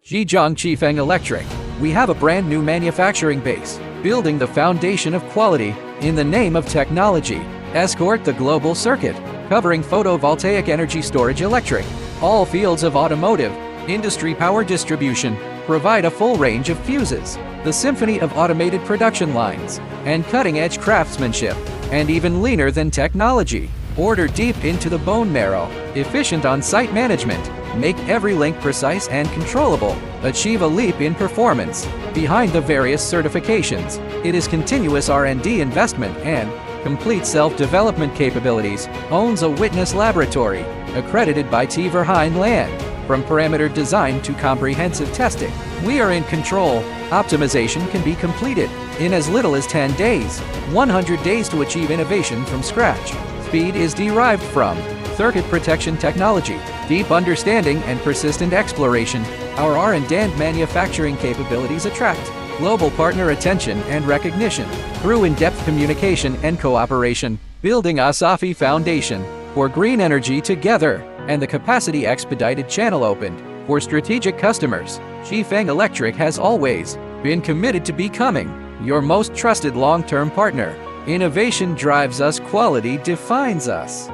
Zhejiang Chifeng Electric. We have a brand new manufacturing base, building the foundation of quality, in the name of technology. Escort the global circuit, covering photovoltaic energy storage electric, all fields of automotive, industry power distribution, provide a full range of fuses, the symphony of automated production lines, and cutting-edge craftsmanship, and even leaner than technology. Order deep into the bone marrow, efficient on-site management, make every link precise and controllable, achieve a leap in performance. Behind the various certifications, it is continuous R&D investment and complete self-development capabilities, owns a witness laboratory, accredited by T. Verheyen Land. From parameter design to comprehensive testing, we are in control. Optimization can be completed in as little as 10 days, 100 days to achieve innovation from scratch. Speed is derived from circuit protection technology, deep understanding and persistent exploration. Our R&D manufacturing capabilities attract global partner attention and recognition through in-depth communication and cooperation, building Asahi Foundation for green energy together, and the capacity expedited channel opened for strategic customers. Chifeng Electric has always been committed to becoming your most trusted long-term partner. Innovation drives us, quality defines us.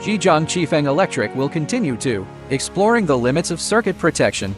Zhejiang Chifeng Electric will continue to exploring the limits of circuit protection,